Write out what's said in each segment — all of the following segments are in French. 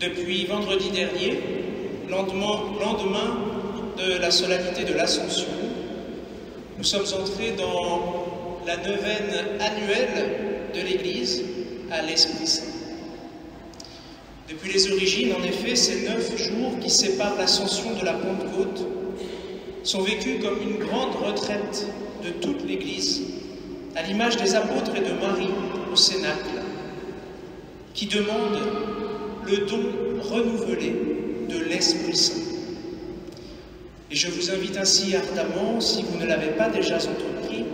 Depuis vendredi dernier, lendemain de la solennité de l'Ascension, nous sommes entrés dans la neuvaine annuelle de l'Église à l'Esprit Saint. Depuis les origines, en effet, ces 9 jours qui séparent l'Ascension de la Pentecôte sont vécus comme une grande retraite de toute l'Église, à l'image des apôtres et de Marie au Cénacle, qui demandent le don renouvelé de l'Esprit Saint. Et je vous invite ainsi ardemment, si vous ne l'avez pas déjà entrepris,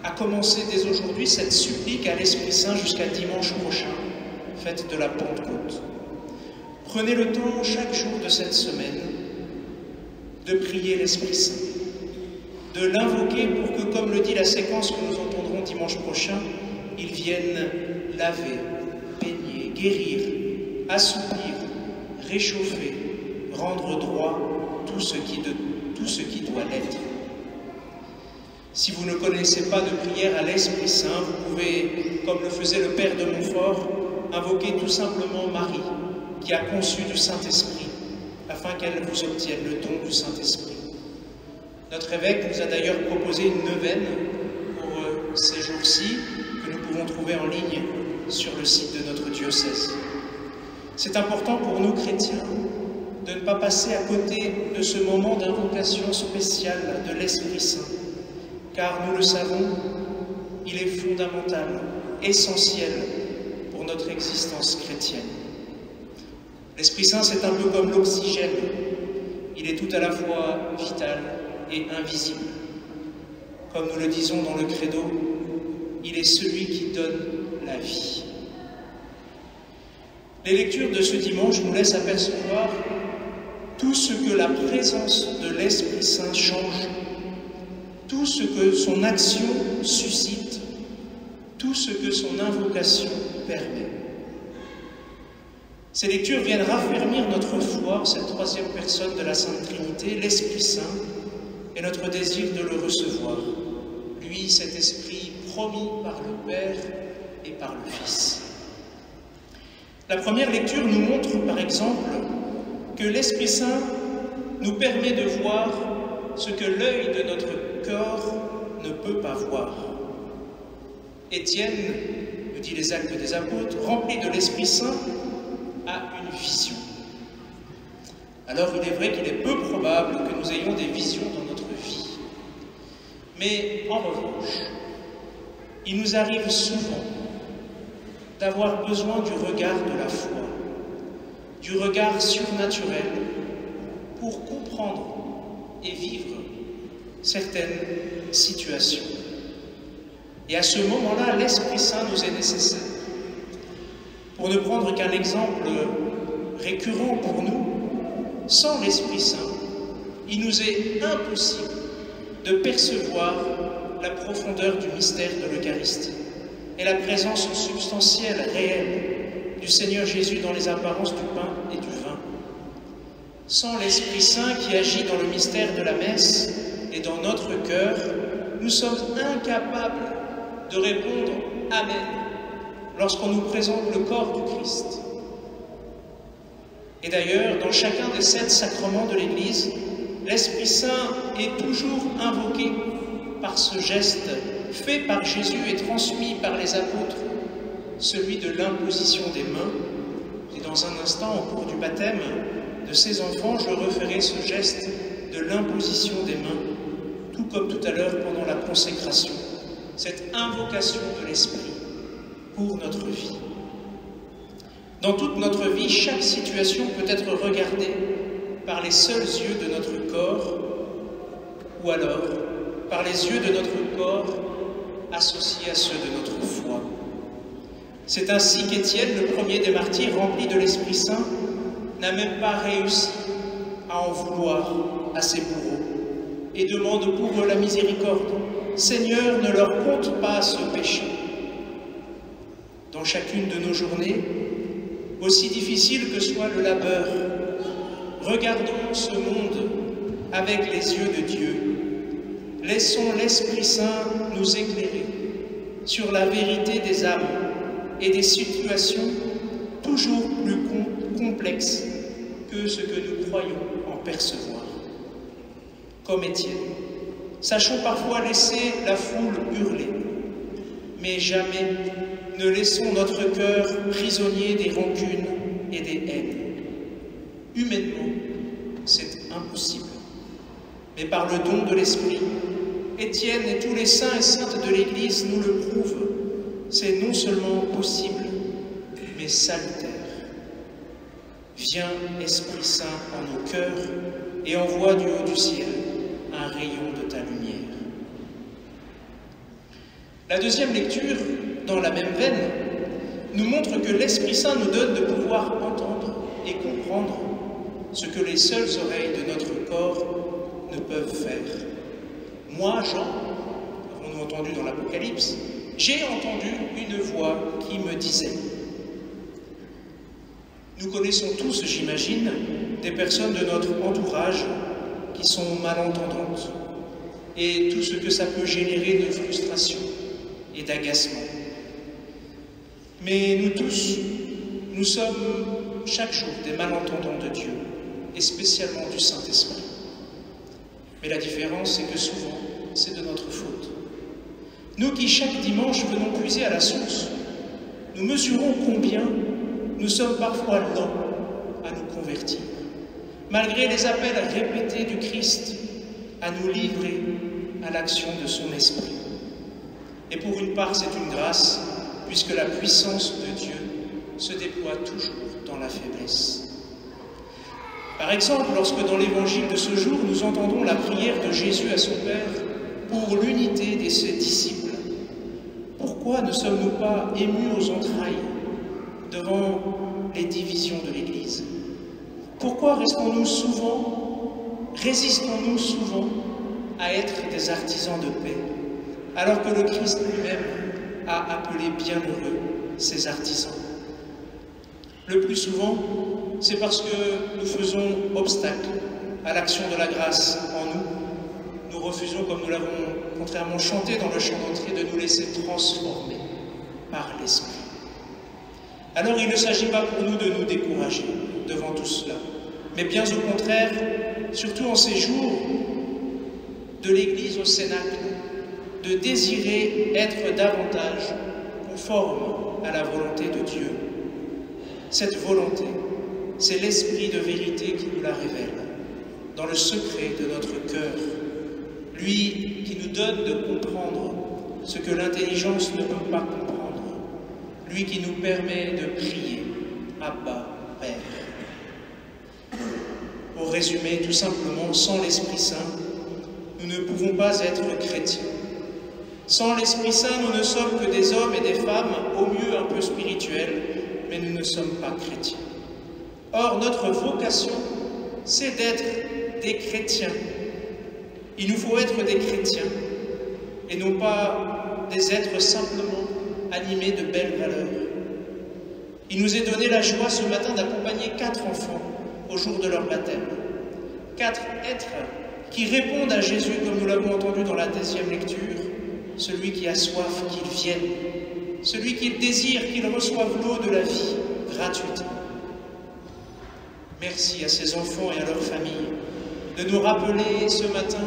à commencer dès aujourd'hui cette supplique à l'Esprit Saint jusqu'à dimanche prochain, fête de la Pentecôte. Prenez le temps chaque jour de cette semaine de prier l'Esprit Saint, de l'invoquer pour que, comme le dit la séquence que nous entendrons dimanche prochain, il vienne laver, baigner, guérir, assouplir, réchauffer, rendre droit tout ce qui doit l'être. Si vous ne connaissez pas de prière à l'Esprit Saint, vous pouvez, comme le faisait le Père de Montfort, invoquer tout simplement Marie, qui a conçu du Saint-Esprit, afin qu'elle vous obtienne le don du Saint-Esprit. Notre évêque nous a d'ailleurs proposé une neuvaine pour ces jours-ci, que nous pouvons trouver en ligne sur le site de notre diocèse. C'est important pour nous chrétiens de ne pas passer à côté de ce moment d'invocation spéciale de l'Esprit Saint, car nous le savons, il est fondamental, essentiel pour notre existence chrétienne. L'Esprit Saint, c'est un peu comme l'oxygène. Il est tout à la fois vital et invisible. Comme nous le disons dans le Credo, il est celui qui donne la vie. Les lectures de ce dimanche nous laissent apercevoir tout ce que la présence de l'Esprit Saint change, tout ce que son action suscite, tout ce que son invocation permet. Ces lectures viennent raffermir notre foi en cette troisième personne de la Sainte Trinité, l'Esprit Saint, et notre désir de le recevoir. Lui, cet Esprit promis par le Père et par le Fils. La première lecture nous montre, par exemple, que l'Esprit Saint nous permet de voir ce que l'œil de notre corps ne peut pas voir. Étienne, nous dit les Actes des Apôtres, rempli de l'Esprit Saint, a une vision. Alors il est vrai qu'il est peu probable que nous ayons des visions dans notre vie. Mais en revanche, il nous arrive souvent d'avoir besoin du regard de la foi, du regard surnaturel, pour comprendre et vivre certaines situations. Et à ce moment-là, l'Esprit Saint nous est nécessaire. Pour ne prendre qu'un exemple récurrent pour nous, sans l'Esprit Saint, il nous est impossible de percevoir la profondeur du mystère de l'Eucharistie et la présence substantielle, réelle, du Seigneur Jésus dans les apparences du pain et du vin. Sans l'Esprit Saint qui agit dans le mystère de la messe et dans notre cœur, nous sommes incapables de répondre « Amen » lorsqu'on nous présente le corps du Christ. Et d'ailleurs, dans chacun des 7 sacrements de l'Église, l'Esprit Saint est toujours invoqué par ce geste fait par Jésus et transmis par les apôtres, celui de l'imposition des mains. Et dans un instant, au cours du baptême de ces enfants, je referai ce geste de l'imposition des mains, tout comme tout à l'heure pendant la consécration, cette invocation de l'Esprit pour notre vie. Dans toute notre vie, chaque situation peut être regardée par les seuls yeux de notre corps, ou alors par les yeux de notre corps associés à ceux de notre foi. C'est ainsi qu'Étienne, le premier des martyrs rempli de l'Esprit Saint, n'a même pas réussi à en vouloir à ses bourreaux et demande pour eux la miséricorde. « Seigneur, ne leur compte pas ce péché. » Dans chacune de nos journées, aussi difficile que soit le labeur, regardons ce monde avec les yeux de Dieu. Laissons l'Esprit Saint nous éclairer sur la vérité des âmes et des situations, tout toujours plus complexe que ce que nous croyons en percevoir. Comme Étienne, sachons parfois laisser la foule hurler, mais jamais ne laissons notre cœur prisonnier des rancunes et des haines. Humainement, c'est impossible. Mais par le don de l'Esprit, Étienne et tous les saints et saintes de l'Église nous le prouvent. C'est non seulement possible, mais salutaire. Viens, Esprit Saint, en nos cœurs et envoie du haut du ciel un rayon de ta lumière. La deuxième lecture, dans la même veine, nous montre que l'Esprit Saint nous donne de pouvoir entendre et comprendre ce que les seules oreilles de notre corps ne peuvent faire. Moi, Jean, avons-nous entendu dans l'Apocalypse, j'ai entendu une voix qui me disait. Nous connaissons tous, j'imagine, des personnes de notre entourage qui sont malentendantes et tout ce que ça peut générer de frustration et d'agacement. Mais nous tous, nous sommes chaque jour des malentendants de Dieu, et spécialement du Saint-Esprit. Mais la différence, c'est que souvent, c'est de notre faute. Nous qui, chaque dimanche, venons puiser à la source, nous mesurons combien nous sommes parfois lents à nous convertir, malgré les appels répétés du Christ à nous livrer à l'action de son Esprit. Et pour une part, c'est une grâce, puisque la puissance de Dieu se déploie toujours dans la faiblesse. Par exemple, lorsque dans l'évangile de ce jour, nous entendons la prière de Jésus à son Père pour l'unité de ses disciples, pourquoi ne sommes-nous pas émus aux entrailles devant les divisions de l'Église? Pourquoi résistons-nous souvent à être des artisans de paix, alors que le Christ lui-même a appelé bienheureux ses artisans? Le plus souvent, c'est parce que nous faisons obstacle à l'action de la grâce en nous. Nous refusons, comme nous l'avons contrairement chanté dans le chant d'entrée, de nous laisser transformer par l'Esprit. Alors il ne s'agit pas pour nous de nous décourager devant tout cela, mais bien au contraire, surtout en ces jours de l'Église au Cénacle, de désirer être davantage conforme à la volonté de Dieu. Cette volonté, c'est l'Esprit de vérité qui nous la révèle, dans le secret de notre cœur, lui qui nous donne de comprendre ce que l'intelligence ne peut pas comprendre, lui qui nous permet de prier « Abba, Père ». Pour résumer, tout simplement, sans l'Esprit Saint, nous ne pouvons pas être chrétiens. Sans l'Esprit Saint, nous ne sommes que des hommes et des femmes, au mieux un peu spirituels, mais nous ne sommes pas chrétiens. Or, notre vocation, c'est d'être des chrétiens. Il nous faut être des chrétiens, et non pas des êtres simplement animés de belles valeurs. Il nous est donné la joie ce matin d'accompagner 4 enfants au jour de leur baptême. 4 êtres qui répondent à Jésus, comme nous l'avons entendu dans la 10e lecture, celui qui a soif, qu'il vienne, celui qui désire, qu'il reçoive l'eau de la vie gratuitement. Merci à ces enfants et à leurs familles de nous rappeler ce matin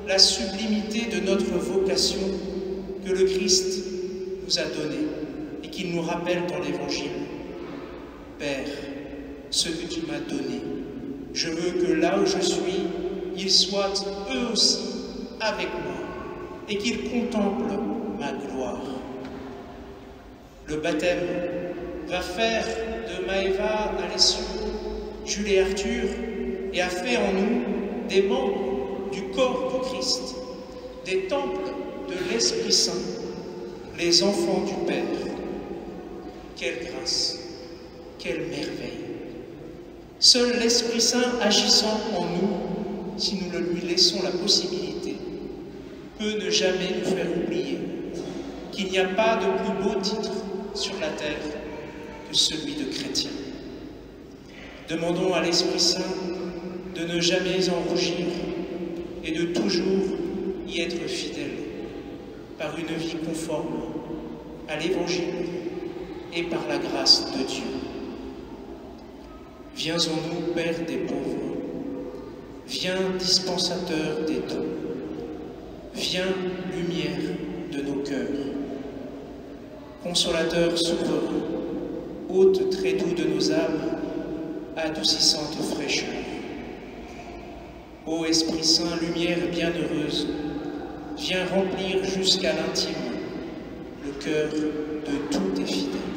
la sublimité de notre vocation que le Christ nous a donnée et qu'il nous rappelle dans l'Évangile. Père, ce que tu m'as donné, je veux que là où je suis, ils soient eux aussi avec moi et qu'ils contemplent ma gloire. Le baptême va faire de Maëva, Alessio, Jules et Arthur et a fait en nous des membres du corps du Christ, des temples de l'Esprit Saint, les enfants du Père. Quelle grâce, quelle merveille! Seul l'Esprit Saint agissant en nous, si nous lui laissons la possibilité, peut ne jamais nous faire oublier qu'il n'y a pas de plus beau titre sur la terre que celui de chrétien. Demandons à l'Esprit Saint de ne jamais en rougir et de toujours y être fidèle par une vie conforme à l'Évangile et par la grâce de Dieu. Viens en nous, Père des pauvres. Viens, dispensateur des dons. Viens, lumière de nos cœurs. Consolateur souverain, hôte très doux de nos âmes, adoucissante fraîcheur. Ô Esprit Saint, lumière bienheureuse, viens remplir jusqu'à l'intime le cœur de tous tes fidèles.